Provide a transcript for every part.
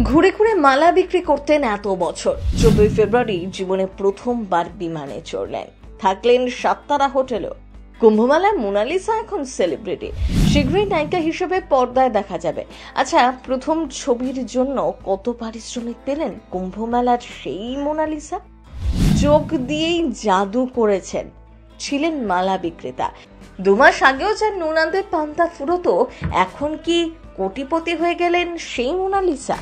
ঘুরে ঘুরে মালা বিক্রি করতেন এত বছর। 14 ফেব্রুয়ারি জীবনে প্রথমবার বিমানে চড়লেন, থাকলেন সাততারা হোটেলেও। কুম্ভমেলায় মোনালিসা এখন সেলিব্রিটি, শীঘ্রই নায়িকা হিসেবে পর্দায় দেখা যাবে। আচ্ছা, প্রথম ছবির জন্য কত পারিশ্রমিক পেলেন কুম্ভমেলার সেই মোনালিসা? চোখ দিয়েই জাদু করেছেন, ছিলেন মালা বিক্রেতা। 2 মাস আগেও যার নুন আনতে পান্তা ফুরতো, এখন কি কোটিপতি হয়ে গেলেন সেই মোনালিসা?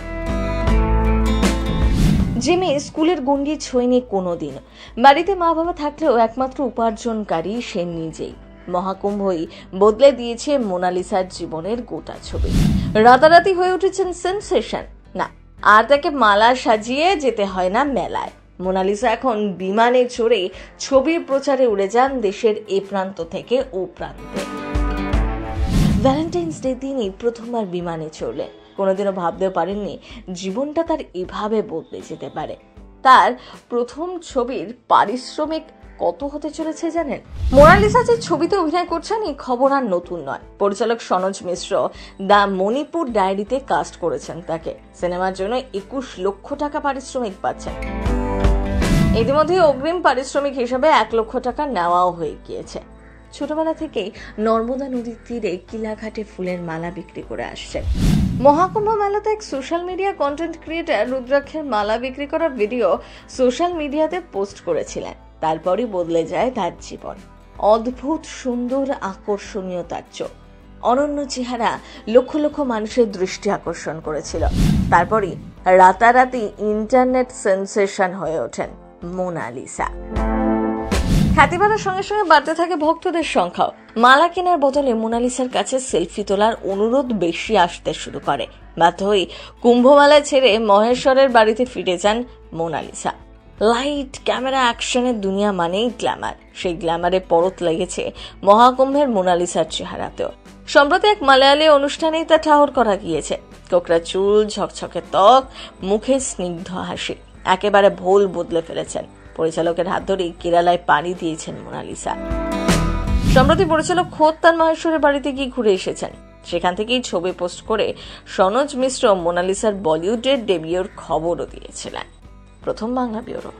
যে মেয়ে স্কুলের গণ্ডি ছোঁয়নি কোনোদিন, বাড়িতে মা বাবা থাকলেও একমাত্র উপার্জনকারী সে নিজেই। মহাকুম্ভই বদলে দিয়েছে মোনালিসার জীবনের গোটা ছবি। রাতারাতি হয়ে উঠেছেন সেন্সেশন। না, আর তাকে মালা সাজিয়ে যেতে হয় না মেলায়। মোনালিসা এখন বিমানে চড়ে ছবির প্রচারে উড়ে যান দেশের এ প্রান্ত থেকে ও প্রান্তে। ভ্যালেন্টাইন্স ডে দিনই প্রথমবার বিমানে চড়লেন। কোনোদিনও ভাবতেও পারেননি জীবনটা তার এভাবে বদলে যেতে পারে। তার প্রথম ছবির পারিশ্রমিক কত হতে চলেছে জানেন? মোনালিসা যে ছবিতে অভিনয় করছেন এই খবর আর নতুন নয়। পরিচালক সনোজ মিশ্র দ্য মণিপুর ডায়েরিতে কাস্ট করেছেন তাকে। সিনেমার জন্য 21 লক্ষ টাকা পারিশ্রমিক পাচ্ছেন। ইতিমধ্যে অগ্রিম পারিশ্রমিক হিসেবে 1 লক্ষ টাকা নেওয়াও হয়ে গিয়েছে। ছোটবেলা থেকেই নর্মদা নদীর তীরে কিলাঘাটে ফুলের মালা বিক্রি করে আসছেন। মহাকুম্ভ মেলাতে এক সোশ্যাল মিডিয়া কন্টেন্ট ক্রিয়েটর রুদ্রাক্ষের মালা বিক্রি করার ভিডিও সোশ্যাল মিডিয়াতে পোস্ট করেছিলেন। তারপরই বদলে যায় তার জীবন। অদ্ভুত সুন্দর আকর্ষণীয় তার চোখ, অনন্য চেহারা লক্ষ লক্ষ মানুষের দৃষ্টি আকর্ষণ করেছিল। তারপরই রাতারাতি ইন্টারনেট সেন্সেশন হয়ে ওঠেন মোনালিসা। খ্যাতি বাড়ার সঙ্গে সঙ্গে বাড়তে থাকে ভক্তদের সংখ্যাও। মালা কেনার বদলে মোনালিসার কাছে সেলফি তোলার অনুরোধ বেশি আসতে শুরু করে। বাধ্য হয়ে কুম্ভমেলা ছেড়ে মহেশ্বরের বাড়িতে ফিরে যান মোনালিসা। লাইট, ক্যামেরা, অ্যাকশনের দুনিয়া মানেই গ্ল্যামার। সেই গ্ল্যামারে পরত লেগেছে মহাকুম্ভের মোনালিসার চেহারাতেও। সম্প্রতি এক মালয়ালি অনুষ্ঠানেই তা ঠাহর করা গিয়েছে। কোকড়া চুল, ঝকঝকে ত্বক, মুখে স্নিগ্ধ হাসি, একেবারে ভোল বদলে ফেলেছেন। পরিচালকের হাত ধরেই কেরালায় পাড়ি দিয়েছেন মোনালিসা। সম্প্রতি পরিচালক খোদ তার মহেশ্বরের বাড়িতে গিয়ে ঘুরে এসেছেন। সেখান থেকেই ছবি পোস্ট করে সনোজ মিশ্র মোনালিসার বলিউডের ডেবিউর খবরও দিয়েছিলেন। প্রথম বাংলা ব্যুরো।